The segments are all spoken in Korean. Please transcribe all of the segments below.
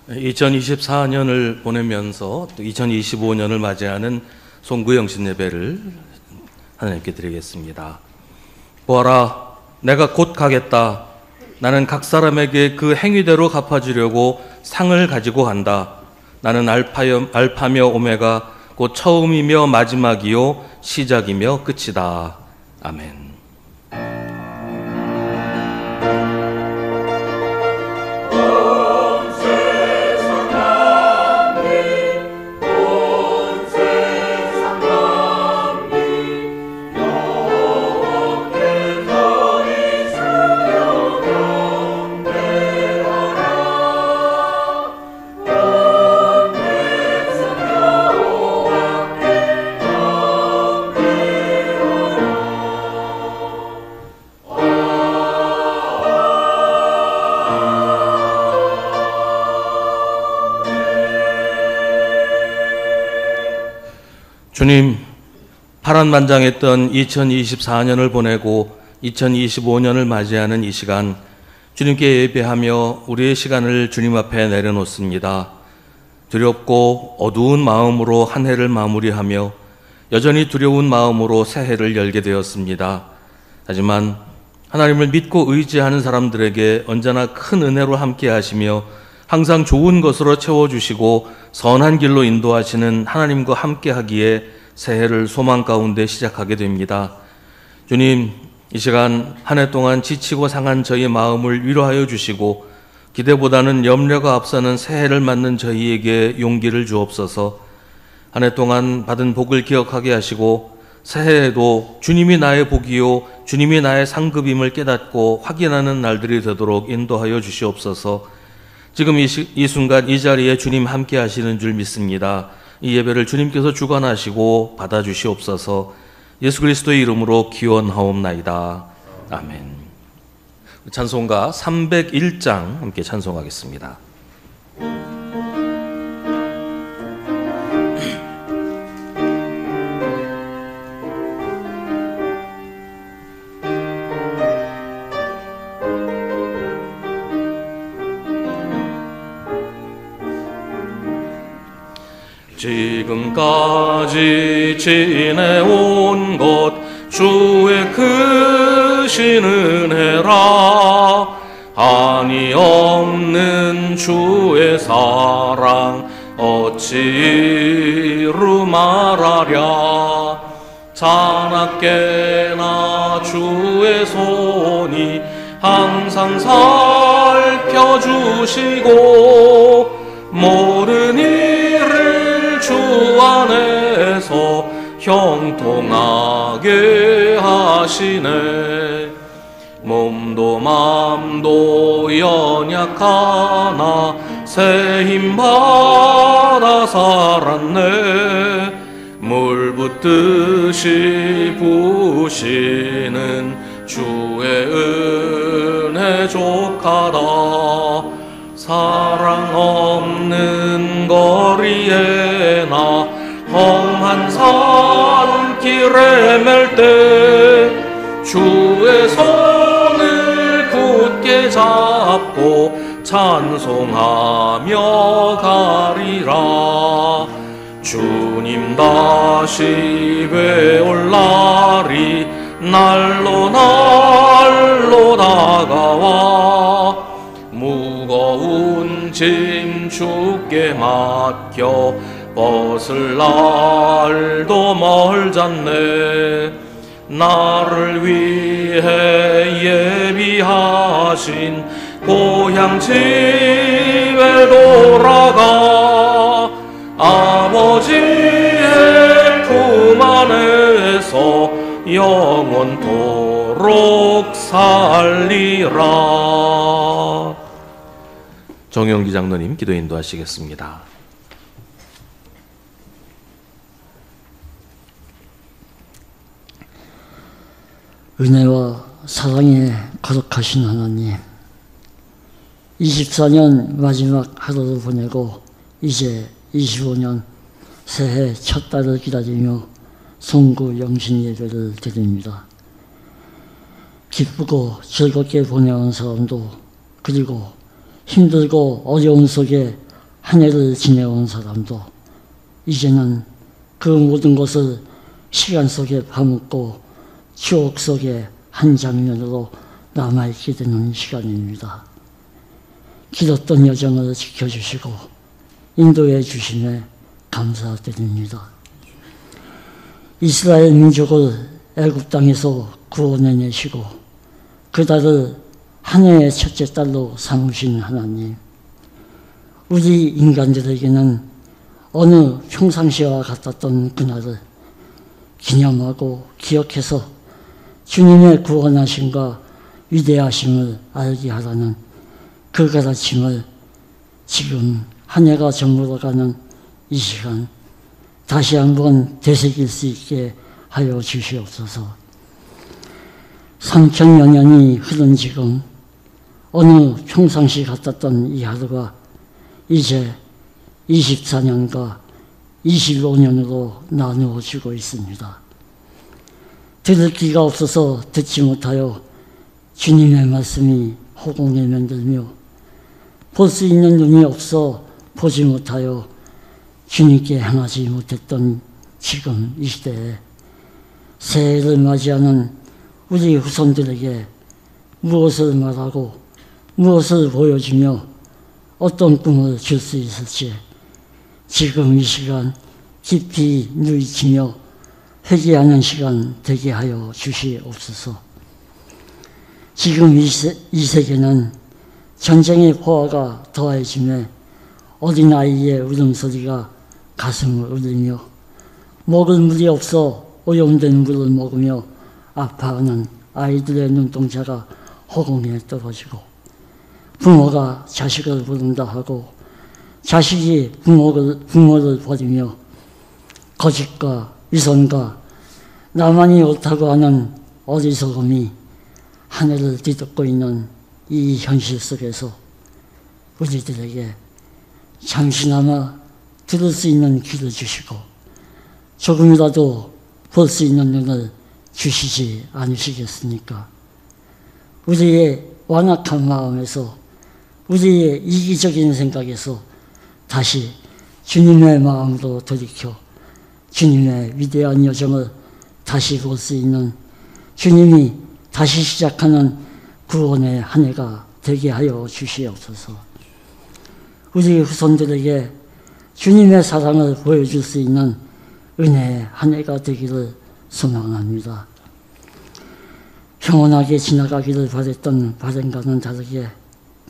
2024년을 보내면서 또 2025년을 맞이하는 송구영신 예배를 하나님께 드리겠습니다. 보아라, 내가 곧 가겠다. 나는 각 사람에게 그 행위대로 갚아주려고 상을 가지고 간다. 나는 알파며 오메가 곧 처음이며 마지막이요 시작이며 끝이다. 아멘. 주님, 파란만장했던 2024년을 보내고 2025년을 맞이하는 이 시간, 주님께 예배하며 우리의 시간을 주님 앞에 내려놓습니다. 두렵고 어두운 마음으로 한 해를 마무리하며 여전히 두려운 마음으로 새 해를 열게 되었습니다. 하지만 하나님을 믿고 의지하는 사람들에게 언제나 큰 은혜로 함께 하시며 항상 좋은 것으로 채워주시고 선한 길로 인도하시는 하나님과 함께 하기에 새해를 소망 가운데 시작하게 됩니다. 주님, 이 시간 한 해 동안 지치고 상한 저희의 마음을 위로하여 주시고 기대보다는 염려가 앞서는 새해를 맞는 저희에게 용기를 주옵소서. 한 해 동안 받은 복을 기억하게 하시고 새해에도 주님이 나의 복이요 주님이 나의 상급임을 깨닫고 확인하는 날들이 되도록 인도하여 주시옵소서. 지금 이 순간 이 자리에 주님 함께 하시는 줄 믿습니다. 이 예배를 주님께서 주관하시고 받아주시옵소서. 예수 그리스도의 이름으로 기원하옵나이다. 아멘. 찬송가 301장 함께 찬송하겠습니다. 지금까지 지내온 것 주의 크신 은혜라. 한이 없는 주의 사랑 어찌 이루 말하랴. 자나깨나 주의 손이 항상 살펴주시고 모든 일을 주 안에서 형통하게 하시네. 몸도 맘도 연약하나 새 힘 받아 살았네. 물 붓듯이 부으시는 주의 은혜 족하다. 사랑 없는 거리에 나 험한 산길에 맬 때 주의 손을 굳게 잡고 찬송하며 가리라. 주님 다시 배올 날이 날로 다가와 무거운 짐 주께 맡겨 벗을 날도 멀잖네. 나를 위해 예비하신 고향 집에 돌아가 아버지의 품 안에서 영원토록 살리라. 정영기 장로님 기도 인도하시겠습니다. 은혜와 사랑에 거룩하신 하나님, 24년 마지막 하루를 보내고 이제 25년 새해 첫 달을 기다리며 송구 영신 예배를 드립니다. 기쁘고 즐겁게 보내온 사람도, 그리고 힘들고 어려운 속에 한 해를 지내온 사람도 이제는 그 모든 것을 시간 속에 파묻고 추억 속에 한 장면으로 남아있게 되는 시간입니다. 길었던 여정을 지켜주시고 인도해 주심에 감사드립니다. 이스라엘 민족을 애굽 땅에서 구원해내시고 그 딸을 한 해의 첫째 딸로 삼으신 하나님, 우리 인간들에게는 어느 평상시와 같았던 그날을 기념하고 기억해서 주님의 구원하심과 위대하심을 알게 하라는 그 가르침을 지금 한 해가 저물어가는 이 시간 다시 한번 되새길 수 있게 하여 주시옵소서. 3000여 년이 흐른 지금 어느 평상시 같았던 이 하루가 이제 24년과 25년으로 나누어지고 있습니다. 들을 귀가 없어서 듣지 못하여 주님의 말씀이 허공에 맴돌며 볼 수 있는 눈이 없어 보지 못하여 주님께 행하지 못했던 지금 이 시대에 새해를 맞이하는 우리 후손들에게 무엇을 말하고 무엇을 보여주며 어떤 꿈을 줄 수 있을지 지금 이 시간 깊이 누이치며 회개하는 시간 되게 하여 주시옵소서. 지금 이 세계는 전쟁의 포화가 더해지며 어린아이의 울음소리가 가슴을 울리며 먹을 물이 없어 오염된 물을 먹으며 아파하는 아이들의 눈동자가 허공에 떨어지고 부모가 자식을 부른다 하고 자식이 부모를 버리며 거짓과 위선과 나만이 옳다고 하는 어리석음이 하늘을 뒤덮고 있는 이 현실 속에서 우리들에게 잠시나마 들을 수 있는 귀를 주시고 조금이라도 볼 수 있는 눈을 주시지 않으시겠습니까? 우리의 완악한 마음에서 우리의 이기적인 생각에서 다시 주님의 마음으로 돌이켜 주님의 위대한 여정을 다시 볼 수 있는 주님이 다시 시작하는 구원의 한 해가 되게 하여 주시옵소서. 우리 후손들에게 주님의 사랑을 보여줄 수 있는 은혜의 한 해가 되기를 소망합니다. 평온하게 지나가기를 바랬던 바람과는 다르게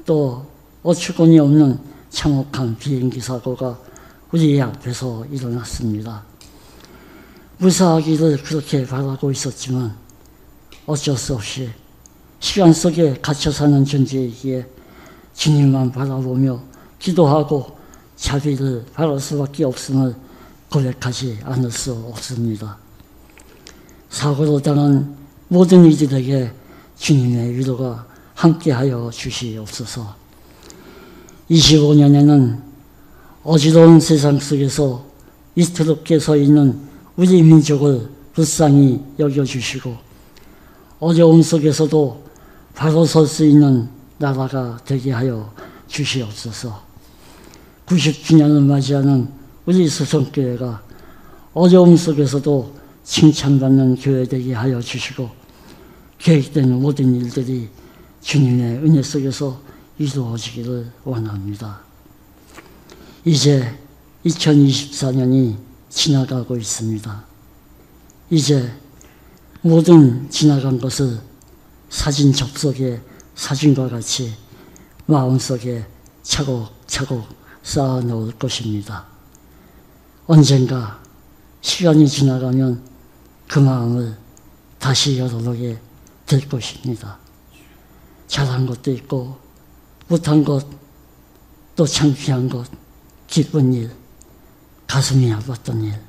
또 어처구니 없는 참혹한 비행기 사고가 우리 앞에서 일어났습니다. 무사하기를 그렇게 바라고 있었지만 어쩔 수 없이 시간 속에 갇혀 사는 존재이기에 주님만 바라보며 기도하고 자비를 바랄 수밖에 없음을 고백하지 않을 수 없습니다. 사고로 당한 모든 이들에게 주님의 위로가 함께하여 주시옵소서. 25년에는 어지러운 세상 속에서 위태롭게 서 있는 우리 민족을 불쌍히 여겨주시고 어려움 속에서도 바로 설 수 있는 나라가 되게 하여 주시옵소서. 90주년을 맞이하는 우리 수성교회가 어려움 속에서도 칭찬받는 교회 되게 하여 주시고 계획된 모든 일들이 주님의 은혜 속에서 이루어지기를 원합니다. 이제 2024년이 지나가고 있습니다. 이제 모든 지나간 것을 사진 접속의 사진과 같이 마음속에 차곡차곡 쌓아 놓을 것입니다. 언젠가 시간이 지나가면 그 마음을 다시 열어보게 될 것입니다. 잘한 것도 있고 못한 것, 또 창피한 것, 기쁜 일, 가슴이 아팠던 일,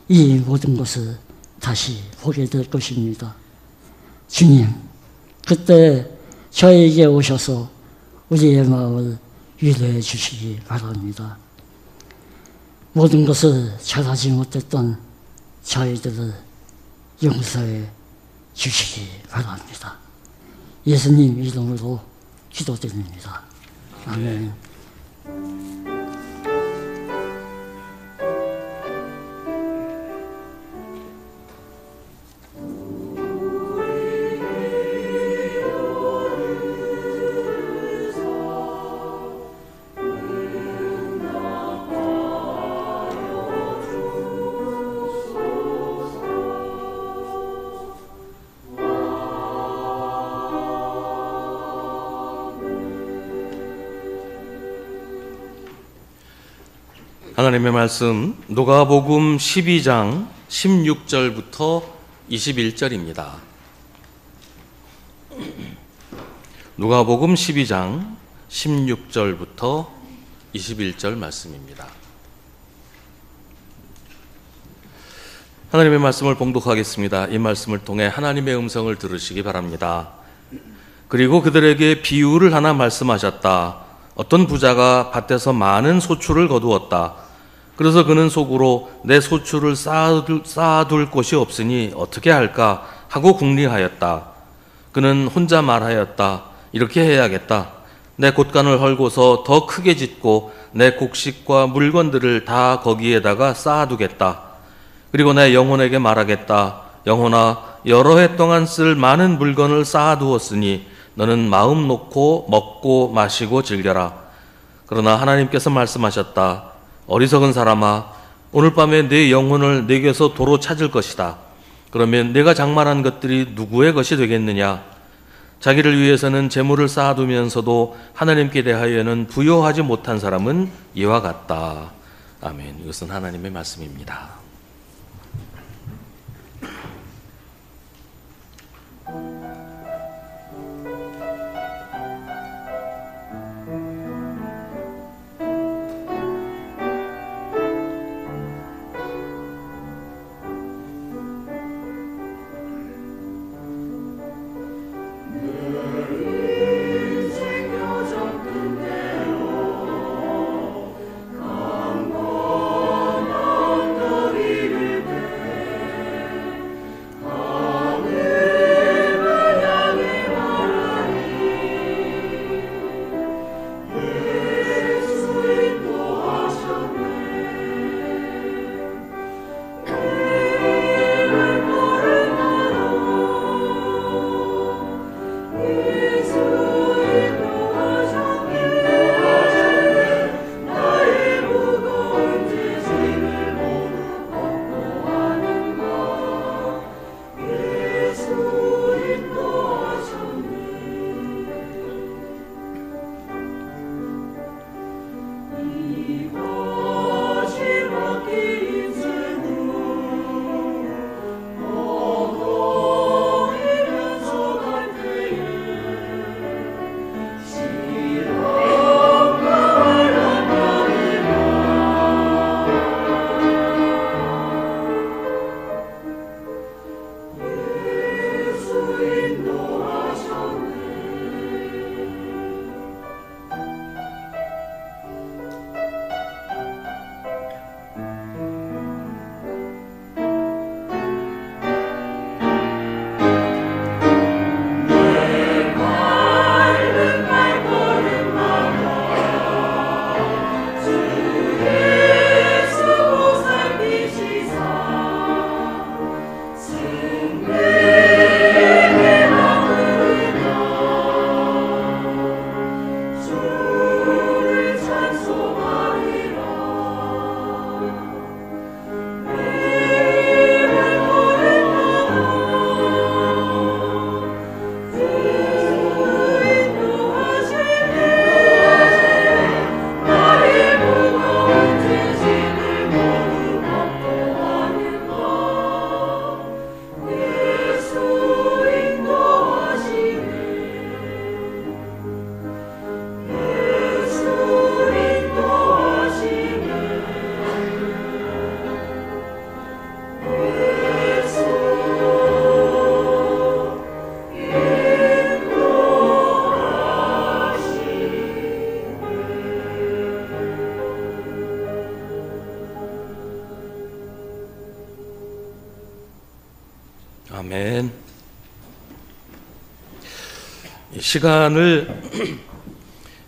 이 모든 것을 다시 보게 될 것입니다. 주님, 그때 저에게 오셔서 우리의 마음을 위로해 주시기 바랍니다. 모든 것을 잘하지 못했던 저희들을 용서해 주시기 바랍니다. 예수님 이름으로 기도드립니다. 아멘. 하나님의 말씀 누가복음 12장 16절부터 21절입니다. 누가복음 12장 16절부터 21절 말씀입니다. 하나님의 말씀을 봉독하겠습니다. 이 말씀을 통해 하나님의 음성을 들으시기 바랍니다. 그리고 그들에게 비유를 하나 말씀하셨다. 어떤 부자가 밭에서 많은 소출을 거두었다. 그래서 그는 속으로 내 소출을 쌓아둘 곳이 없으니 어떻게 할까 하고 궁리하였다. 그는 혼자 말하였다. 이렇게 해야겠다. 내 곳간을 헐고서 더 크게 짓고 내 곡식과 물건들을 다 거기에다가 쌓아두겠다. 그리고 내 영혼에게 말하겠다. 영혼아, 여러 해 동안 쓸 많은 물건을 쌓아두었으니 너는 마음 놓고 먹고 마시고 즐겨라. 그러나 하나님께서 말씀하셨다. 어리석은 사람아, 오늘 밤에 내 영혼을 내게서 도로 찾을 것이다. 그러면 내가 장만한 것들이 누구의 것이 되겠느냐? 자기를 위해서는 재물을 쌓아두면서도 하나님께 대하여는 부여하지 못한 사람은 이와 같다. 아멘. 이것은 하나님의 말씀입니다. 아멘. 시간을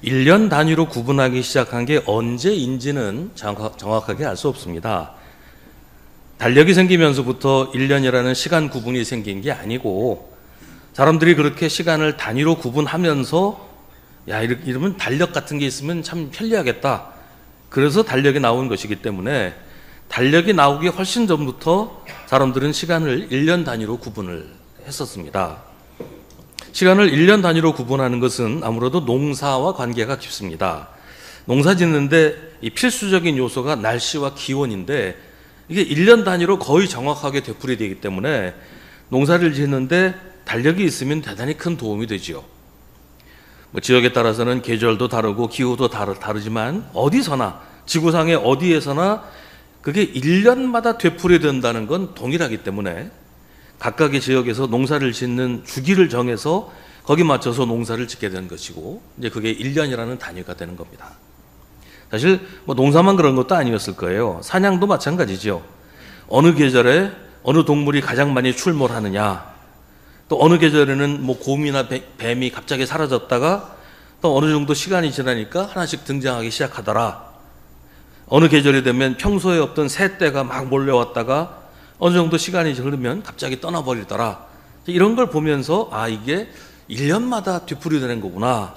1년 단위로 구분하기 시작한 게 언제인지는 정확하게 알 수 없습니다. 달력이 생기면서부터 1년이라는 시간 구분이 생긴 게 아니고 사람들이 그렇게 시간을 단위로 구분하면서 야, 이러면 달력 같은 게 있으면 참 편리하겠다. 그래서 달력이 나온 것이기 때문에 달력이 나오기 훨씬 전부터 사람들은 시간을 1년 단위로 구분을 했었습니다. 시간을 1년 단위로 구분하는 것은 아무래도 농사와 관계가 깊습니다. 농사 짓는데 이 필수적인 요소가 날씨와 기온인데 이게 1년 단위로 거의 정확하게 되풀이되기 때문에 농사를 짓는데 달력이 있으면 대단히 큰 도움이 되지요. 뭐 지역에 따라서는 계절도 다르고 기후도 다르지만 어디서나 지구상의 어디에서나 그게 1년마다 되풀이된다는 건 동일하기 때문에 각각의 지역에서 농사를 짓는 주기를 정해서 거기 맞춰서 농사를 짓게 되는 것이고 이제 그게 1년이라는 단위가 되는 겁니다. 사실 뭐 농사만 그런 것도 아니었을 거예요. 사냥도 마찬가지죠. 어느 계절에 어느 동물이 가장 많이 출몰하느냐, 또 어느 계절에는 뭐 곰이나 뱀이 갑자기 사라졌다가 또 어느 정도 시간이 지나니까 하나씩 등장하기 시작하더라. 어느 계절이 되면 평소에 없던 새떼가 막 몰려왔다가 어느 정도 시간이 흐르면 갑자기 떠나버리더라. 이런 걸 보면서 아, 이게 1년마다 되풀이되는 거구나.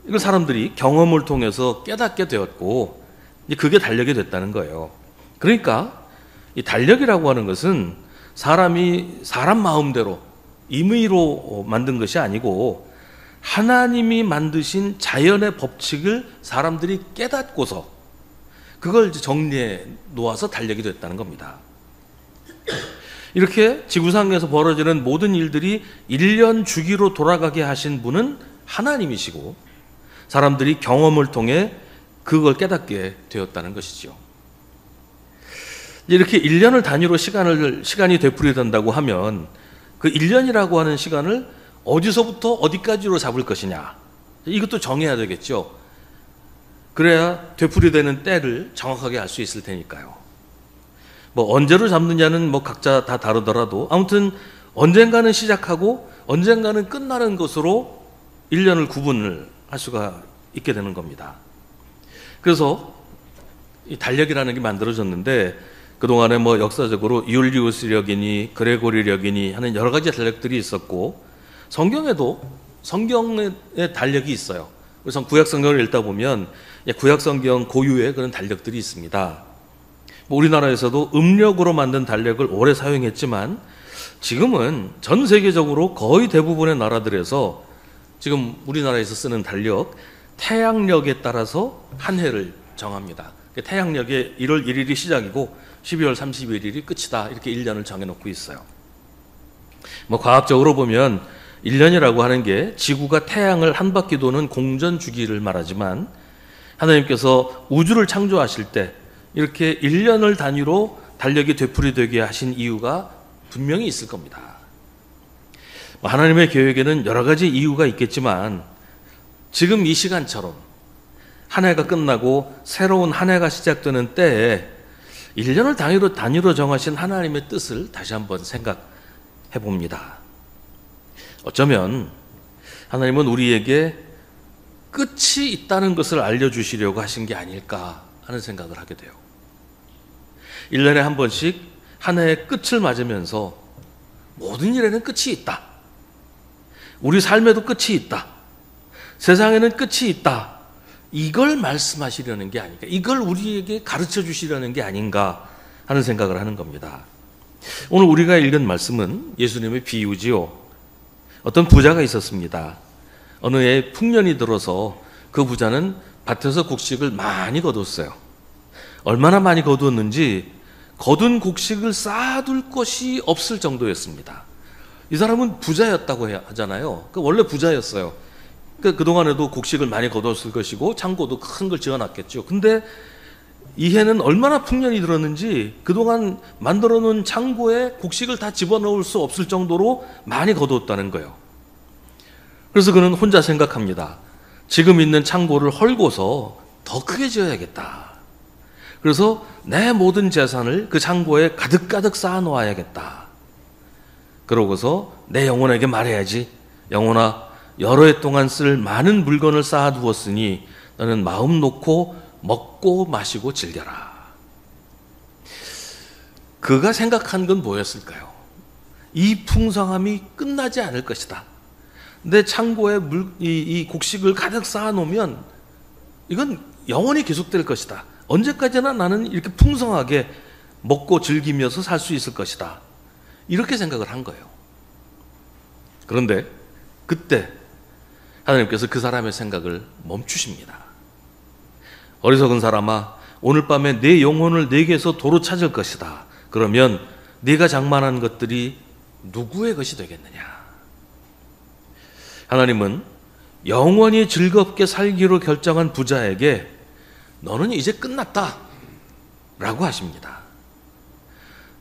이걸 사람들이 경험을 통해서 깨닫게 되었고 이제 그게 달력이 됐다는 거예요. 그러니까 이 달력이라고 하는 것은 사람이 사람 마음대로 임의로 만든 것이 아니고 하나님이 만드신 자연의 법칙을 사람들이 깨닫고서 그걸 이제 정리해 놓아서 달력이 됐다는 겁니다. 이렇게 지구상에서 벌어지는 모든 일들이 1년 주기로 돌아가게 하신 분은 하나님이시고 사람들이 경험을 통해 그걸 깨닫게 되었다는 것이죠. 이렇게 1년을 단위로 시간이 되풀이된다고 하면 그 1년이라고 하는 시간을 어디서부터 어디까지로 잡을 것이냐, 이것도 정해야 되겠죠. 그래야 되풀이되는 때를 정확하게 알 수 있을 테니까요. 뭐 언제로 잡느냐는 뭐 각자 다 다르더라도 아무튼 언젠가는 시작하고 언젠가는 끝나는 것으로 1년을 구분을 할 수가 있게 되는 겁니다. 그래서 이 달력이라는 게 만들어졌는데 그동안에 뭐 역사적으로 율리우스력이니 그레고리력이니 하는 여러 가지 달력들이 있었고 성경에도 성경의 달력이 있어요. 그래서 구약 성경을 읽다 보면 구약 성경 고유의 그런 달력들이 있습니다. 우리나라에서도 음력으로 만든 달력을 오래 사용했지만 지금은 전 세계적으로 거의 대부분의 나라들에서 지금 우리나라에서 쓰는 달력, 태양력에 따라서 한 해를 정합니다. 태양력에 1월 1일이 시작이고 12월 31일이 끝이다. 이렇게 1년을 정해놓고 있어요. 뭐 과학적으로 보면 1년이라고 하는 게 지구가 태양을 한 바퀴 도는 공전 주기를 말하지만 하나님께서 우주를 창조하실 때 이렇게 1년을 단위로 달력이 되풀이되게 하신 이유가 분명히 있을 겁니다. 하나님의 계획에는 여러 가지 이유가 있겠지만 지금 이 시간처럼 한 해가 끝나고 새로운 한 해가 시작되는 때에 1년을 단위로 정하신 하나님의 뜻을 다시 한번 생각해 봅니다. 어쩌면 하나님은 우리에게 끝이 있다는 것을 알려주시려고 하신 게 아닐까 하는 생각을 하게 돼요. 1년에 한 번씩 한 해의 끝을 맞으면서 모든 일에는 끝이 있다. 우리 삶에도 끝이 있다. 세상에는 끝이 있다. 이걸 말씀하시려는 게 아닌가. 이걸 우리에게 가르쳐 주시려는 게 아닌가 하는 생각을 하는 겁니다. 오늘 우리가 읽은 말씀은 예수님의 비유지요. 어떤 부자가 있었습니다. 어느 해 풍년이 들어서 그 부자는 밭에서 곡식을 많이 거뒀어요. 얼마나 많이 거두었는지 거둔 곡식을 쌓아둘 곳이 없을 정도였습니다. 이 사람은 부자였다고 하잖아요. 원래 부자였어요. 그동안에도 곡식을 많이 거뒀을 것이고 창고도 큰 걸 지어놨겠죠. 근데 이 해는 얼마나 풍년이 들었는지 그동안 만들어 놓은 창고에 곡식을 다 집어넣을 수 없을 정도로 많이 거두었다는 거예요. 그래서 그는 혼자 생각합니다. 지금 있는 창고를 헐고서 더 크게 지어야겠다. 그래서 내 모든 재산을 그 창고에 가득가득 쌓아 놓아야겠다. 그러고서 내 영혼에게 말해야지. 영혼아, 여러 해 동안 쓸 많은 물건을 쌓아두었으니 너는 마음 놓고 먹고 마시고 즐겨라. 그가 생각한 건 뭐였을까요? 이 풍성함이 끝나지 않을 것이다. 내 창고에 이 곡식을 가득 쌓아놓으면 이건 영원히 계속될 것이다. 언제까지나 나는 이렇게 풍성하게 먹고 즐기면서 살 수 있을 것이다. 이렇게 생각을 한 거예요. 그런데 그때 하나님께서 그 사람의 생각을 멈추십니다. 어리석은 사람아, 오늘 밤에 내 영혼을 내게서 도로 찾을 것이다. 그러면 네가 장만한 것들이 누구의 것이 되겠느냐? 하나님은 영원히 즐겁게 살기로 결정한 부자에게 너는 이제 끝났다 라고 하십니다.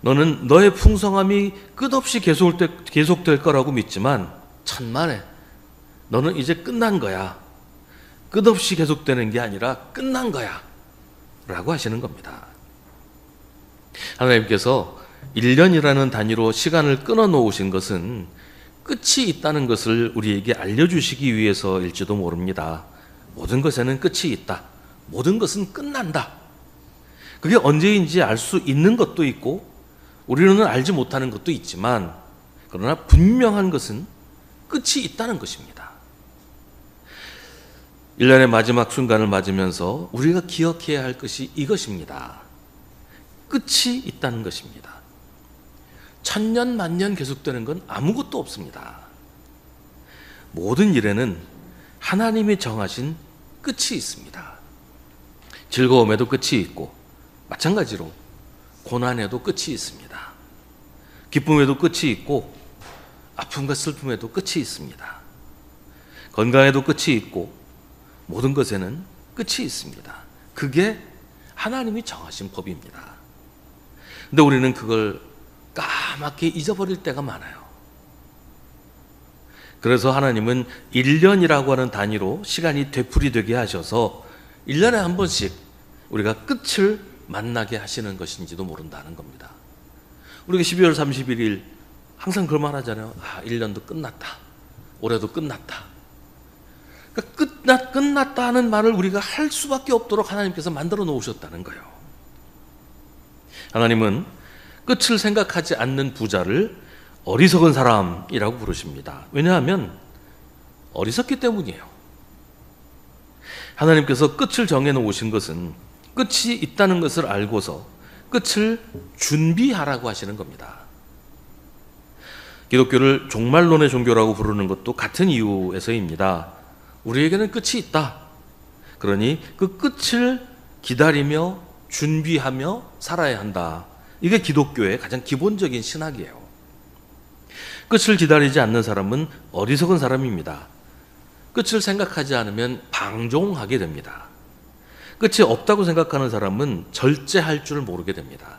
너는 너의 풍성함이 끝없이 계속될 거라고 믿지만 천만에 너는 이제 끝난 거야. 끝없이 계속되는 게 아니라 끝난 거야 라고 하시는 겁니다. 하나님께서 1년이라는 단위로 시간을 끊어 놓으신 것은 끝이 있다는 것을 우리에게 알려주시기 위해서일지도 모릅니다. 모든 것에는 끝이 있다. 모든 것은 끝난다. 그게 언제인지 알 수 있는 것도 있고 우리는 알지 못하는 것도 있지만 그러나 분명한 것은 끝이 있다는 것입니다. 1년의 마지막 순간을 맞으면서 우리가 기억해야 할 것이 이것입니다. 끝이 있다는 것입니다. 천년 만년 계속되는 건 아무것도 없습니다. 모든 일에는 하나님이 정하신 끝이 있습니다. 즐거움에도 끝이 있고 마찬가지로 고난에도 끝이 있습니다. 기쁨에도 끝이 있고 아픔과 슬픔에도 끝이 있습니다. 건강에도 끝이 있고 모든 것에는 끝이 있습니다. 그게 하나님이 정하신 법입니다. 근데 우리는 그걸 까맣게 잊어버릴 때가 많아요. 그래서 하나님은 1년이라고 하는 단위로 시간이 되풀이되게 하셔서 1년에 한 번씩 우리가 끝을 만나게 하시는 것인지도 모른다는 겁니다. 우리가 12월 31일 항상 그걸 말하잖아요. 1년도 끝났다. 올해도 끝났다. 그러니까 끝났다 하는 말을 우리가 할 수밖에 없도록 하나님께서 만들어 놓으셨다는 거예요. 하나님은 끝을 생각하지 않는 부자를 어리석은 사람이라고 부르십니다. 왜냐하면 어리석기 때문이에요. 하나님께서 끝을 정해놓으신 것은 끝이 있다는 것을 알고서 끝을 준비하라고 하시는 겁니다. 기독교를 종말론의 종교라고 부르는 것도 같은 이유에서입니다. 우리에게는 끝이 있다. 그러니 그 끝을 기다리며 준비하며 살아야 한다. 이게 기독교의 가장 기본적인 신학이에요. 끝을 기다리지 않는 사람은 어리석은 사람입니다. 끝을 생각하지 않으면 방종하게 됩니다. 끝이 없다고 생각하는 사람은 절제할 줄 모르게 됩니다.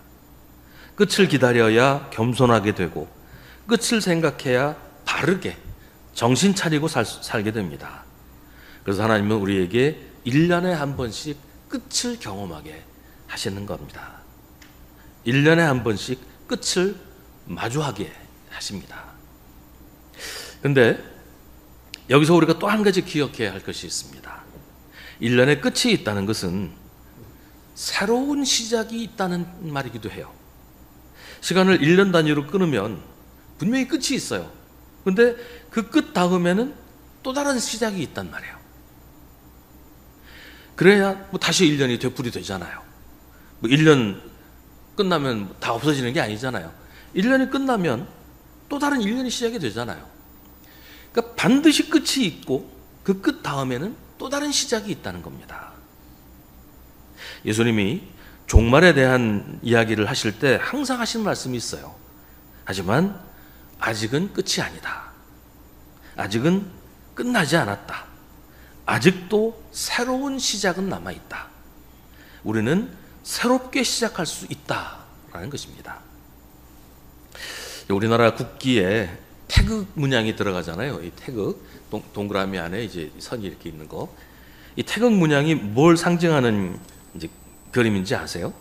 끝을 기다려야 겸손하게 되고 끝을 생각해야 바르게 정신 차리고 살게 됩니다. 그래서 하나님은 우리에게 1년에 한 번씩 끝을 경험하게 하시는 겁니다. 1년에 한 번씩 끝을 마주하게 하십니다. 그런데 여기서 우리가 또 한 가지 기억해야 할 것이 있습니다. 1년에 끝이 있다는 것은 새로운 시작이 있다는 말이기도 해요. 시간을 1년 단위로 끊으면 분명히 끝이 있어요. 그런데 그 끝 다음에는 또 다른 시작이 있단 말이에요. 그래야 다시 1년이 되풀이 되잖아요. 1년 끝나면 다 없어지는 게 아니잖아요. 1년이 끝나면 또 다른 1년이 시작이 되잖아요. 그러니까 반드시 끝이 있고 그 끝 다음에는 또 다른 시작이 있다는 겁니다. 예수님이 종말에 대한 이야기를 하실 때 항상 하신 말씀이 있어요. 하지만 아직은 끝이 아니다. 아직은 끝나지 않았다. 아직도 새로운 시작은 남아있다. 우리는 새롭게 시작할 수 있다라는 것입니다. 우리나라 국기에 태극 문양이 들어가잖아요. 이 태극, 동그라미 안에 이제 선이 이렇게 있는 거. 이 태극 문양이 뭘 상징하는 이제 그림인지 아세요?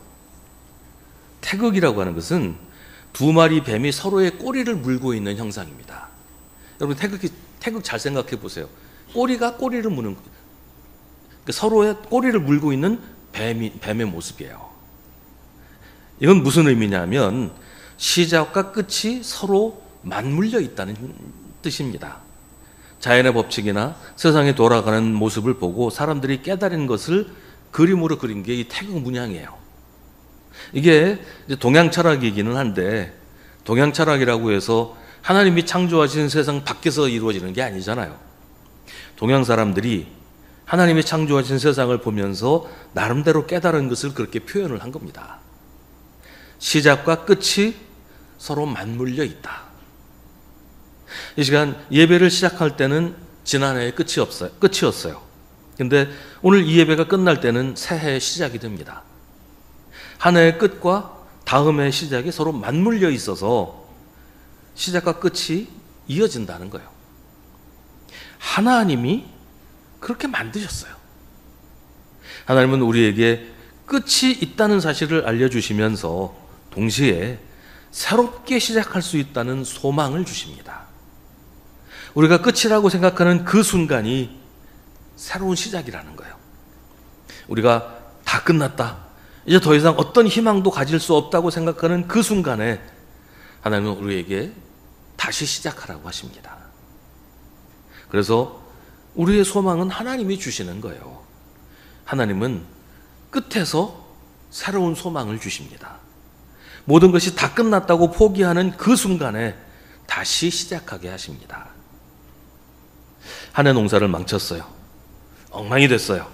태극이라고 하는 것은 두 마리 뱀이 서로의 꼬리를 물고 있는 형상입니다. 여러분 태극 잘 생각해 보세요. 꼬리가 꼬리를 무는 거예요. 서로의 꼬리를 물고 있는 뱀의 모습이에요. 이건 무슨 의미냐면 시작과 끝이 서로 맞물려 있다는 뜻입니다. 자연의 법칙이나 세상이 돌아가는 모습을 보고 사람들이 깨달은 것을 그림으로 그린 게 이 태극 문양이에요. 이게 이제 동양 철학이기는 한데 동양 철학이라고 해서 하나님이 창조하신 세상 밖에서 이루어지는 게 아니잖아요. 동양 사람들이 하나님이 창조하신 세상을 보면서 나름대로 깨달은 것을 그렇게 표현을 한 겁니다. 시작과 끝이 서로 맞물려 있다. 이 시간 예배를 시작할 때는 지난해의 끝이었어요. 근데 오늘 이 예배가 끝날 때는 새해의 시작이 됩니다. 한 해의 끝과 다음 해의 시작이 서로 맞물려 있어서 시작과 끝이 이어진다는 거예요. 하나님이 그렇게 만드셨어요. 하나님은 우리에게 끝이 있다는 사실을 알려주시면서 동시에 새롭게 시작할 수 있다는 소망을 주십니다. 우리가 끝이라고 생각하는 그 순간이 새로운 시작이라는 거예요. 우리가 다 끝났다, 이제 더 이상 어떤 희망도 가질 수 없다고 생각하는 그 순간에 하나님은 우리에게 다시 시작하라고 하십니다. 그래서 우리의 소망은 하나님이 주시는 거예요. 하나님은 끝에서 새로운 소망을 주십니다. 모든 것이 다 끝났다고 포기하는 그 순간에 다시 시작하게 하십니다. 한 해 농사를 망쳤어요. 엉망이 됐어요.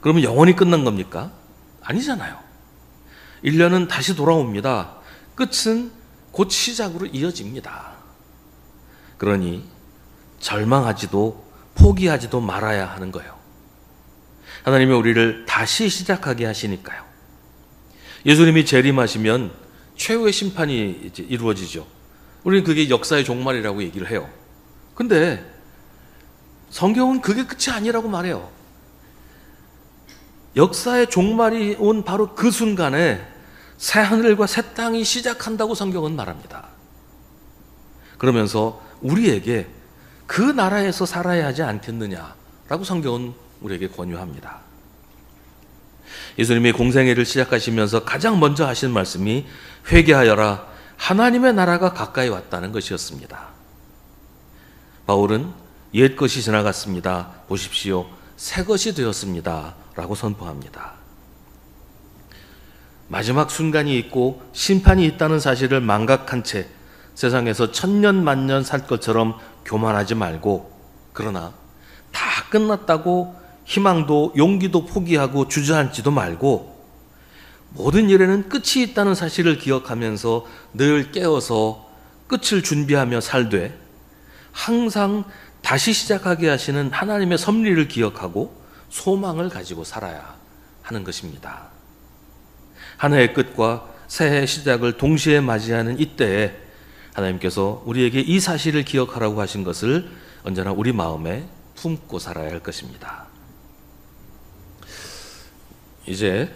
그러면 영원히 끝난 겁니까? 아니잖아요. 1년은 다시 돌아옵니다. 끝은 곧 시작으로 이어집니다. 그러니 절망하지도 포기하지도 말아야 하는 거예요. 하나님이 우리를 다시 시작하게 하시니까요. 예수님이 재림하시면 최후의 심판이 이제 이루어지죠. 우리는 그게 역사의 종말이라고 얘기를 해요. 근데 성경은 그게 끝이 아니라고 말해요. 역사의 종말이 온 바로 그 순간에 새 하늘과 새 땅이 시작한다고 성경은 말합니다. 그러면서 우리에게 그 나라에서 살아야 하지 않겠느냐라고 성경은 우리에게 권유합니다. 예수님이 공생애를 시작하시면서 가장 먼저 하신 말씀이 회개하여라, 하나님의 나라가 가까이 왔다는 것이었습니다. 바울은 옛 것이 지나갔습니다, 보십시오, 새 것이 되었습니다 라고 선포합니다. 마지막 순간이 있고 심판이 있다는 사실을 망각한 채 세상에서 천년 만년 살 것처럼 교만하지 말고, 그러나 다 끝났다고 희망도 용기도 포기하고 주저앉지도 말고 모든 일에는 끝이 있다는 사실을 기억하면서 늘 깨어서 끝을 준비하며 살되 항상 다시 시작하게 하시는 하나님의 섭리를 기억하고 소망을 가지고 살아야 하는 것입니다. 한 해의 끝과 새해의 시작을 동시에 맞이하는 이때에 하나님께서 우리에게 이 사실을 기억하라고 하신 것을 언제나 우리 마음에 품고 살아야 할 것입니다. 이제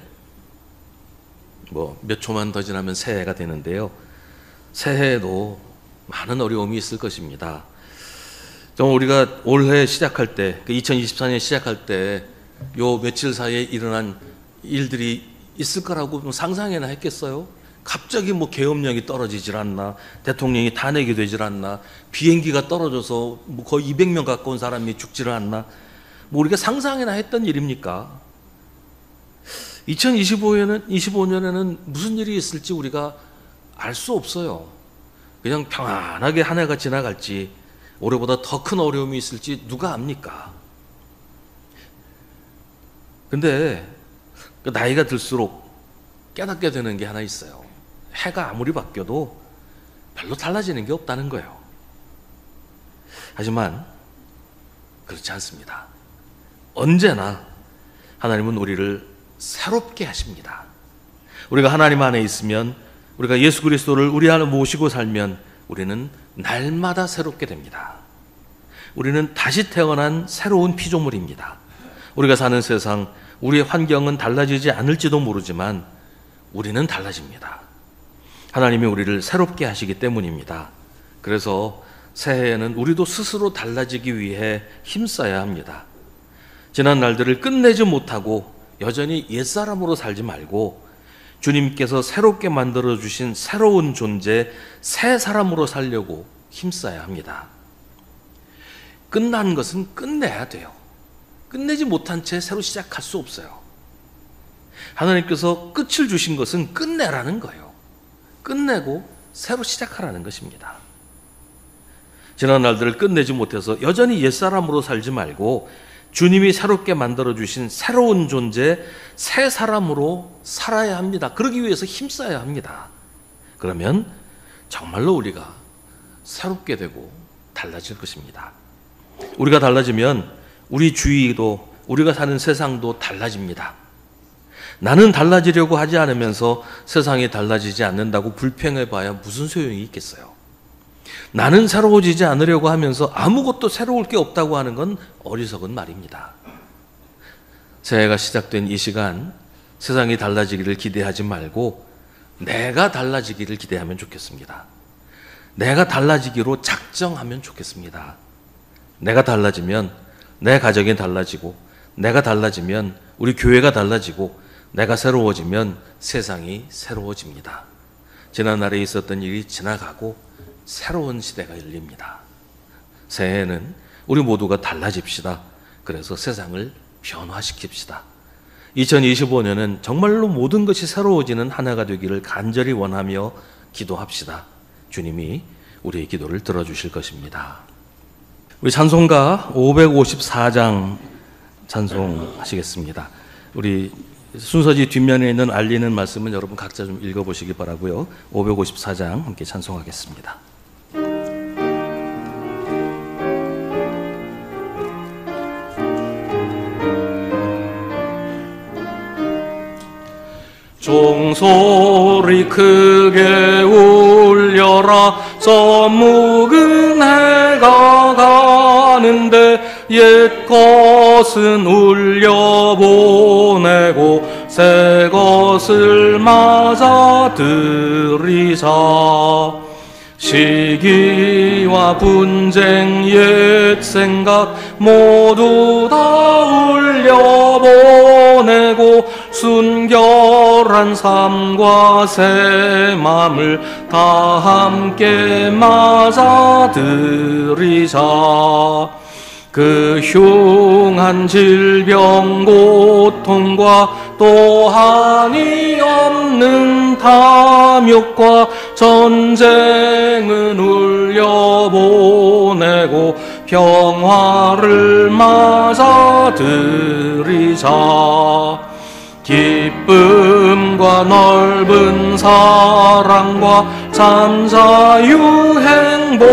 몇 초만 더 지나면 새해가 되는데요. 새해에도 많은 어려움이 있을 것입니다. 우리가 올해 시작할 때, 2024년 시작할 때 요 며칠 사이에 일어난 일들이 있을 거라고 상상이나 했겠어요? 갑자기 계엄령이 떨어지질 않나, 대통령이 탄핵이 되질 않나, 비행기가 떨어져서 거의 200명 가까운 사람이 죽지를 않나, 우리가 상상이나 했던 일입니까? 2025년에는 무슨 일이 있을지 우리가 알 수 없어요. 그냥 평안하게 한 해가 지나갈지 올해보다 더 큰 어려움이 있을지 누가 압니까? 근데 나이가 들수록 깨닫게 되는 게 하나 있어요. 해가 아무리 바뀌어도 별로 달라지는 게 없다는 거예요. 하지만 그렇지 않습니다. 언제나 하나님은 우리를 새롭게 하십니다. 우리가 하나님 안에 있으면, 우리가 예수 그리스도를 우리 안에 모시고 살면 우리는 날마다 새롭게 됩니다. 우리는 다시 태어난 새로운 피조물입니다. 우리가 사는 세상, 우리의 환경은 달라지지 않을지도 모르지만 우리는 달라집니다. 하나님이 우리를 새롭게 하시기 때문입니다. 그래서 새해에는 우리도 스스로 달라지기 위해 힘써야 합니다. 지난 날들을 끝내지 못하고 여전히 옛사람으로 살지 말고 주님께서 새롭게 만들어주신 새로운 존재, 새 사람으로 살려고 힘써야 합니다. 끝난 것은 끝내야 돼요. 끝내지 못한 채 새로 시작할 수 없어요. 하나님께서 끝을 주신 것은 끝내라는 거예요. 끝내고 새로 시작하라는 것입니다. 지난 날들을 끝내지 못해서 여전히 옛사람으로 살지 말고 주님이 새롭게 만들어주신 새로운 존재, 새 사람으로 살아야 합니다. 그러기 위해서 힘써야 합니다. 그러면 정말로 우리가 새롭게 되고 달라질 것입니다. 우리가 달라지면 우리 주위도, 우리가 사는 세상도 달라집니다. 나는 달라지려고 하지 않으면서 세상이 달라지지 않는다고 불평해봐야 무슨 소용이 있겠어요. 나는 새로워지지 않으려고 하면서 아무것도 새로울 게 없다고 하는 건 어리석은 말입니다. 새해가 시작된 이 시간, 세상이 달라지기를 기대하지 말고 내가 달라지기를 기대하면 좋겠습니다. 내가 달라지기로 작정하면 좋겠습니다. 내가 달라지면 내 가정이 달라지고, 내가 달라지면 우리 교회가 달라지고, 내가 새로워지면 세상이 새로워집니다. 지난날에 있었던 일이 지나가고 새로운 시대가 열립니다. 새해에는 우리 모두가 달라집시다. 그래서 세상을 변화시킵시다. 2025년은 정말로 모든 것이 새로워지는 한 해가 되기를 간절히 원하며 기도합시다. 주님이 우리의 기도를 들어주실 것입니다. 우리 찬송가 554장 찬송하시겠습니다. 우리 순서지 뒷면에 있는 알리는 말씀은 여러분 각자 좀 읽어보시기 바라고요. 554장 함께 찬송하겠습니다. 종소리 크게 울려라. 써묵은 해가 가는데 옛 것은 울려보내고 새 것을 맞아 들이자. 시기와 분쟁 옛 생각 모두 다 울려보내고 순결한 삶과 새 맘을 다 함께 맞아 들이자. 그 흉한 질병 고통과 또 한이 없는 탐욕과 전쟁은 울려보내고 평화를 맞아 들이자. 기쁨과 넓은 사랑과 참 자유 행복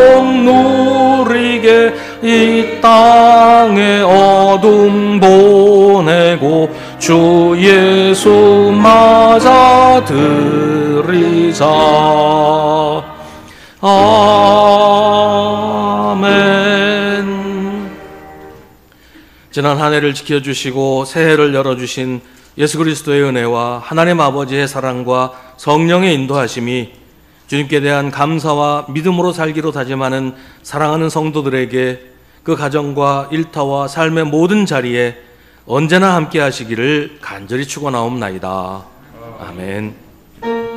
누리게 이 땅에 어둠 보내고 주 예수 맞아 들이자. 아멘. 지난 한 해를 지켜주시고 새해를 열어주신 예수 그리스도의 은혜와 하나님 아버지의 사랑과 성령의 인도하심이 주님께 대한 감사와 믿음으로 살기로 다짐하는 사랑하는 성도들에게 그 가정과 일터와 삶의 모든 자리에 언제나 함께 하시기를 간절히 축원하옵나이다. 아멘.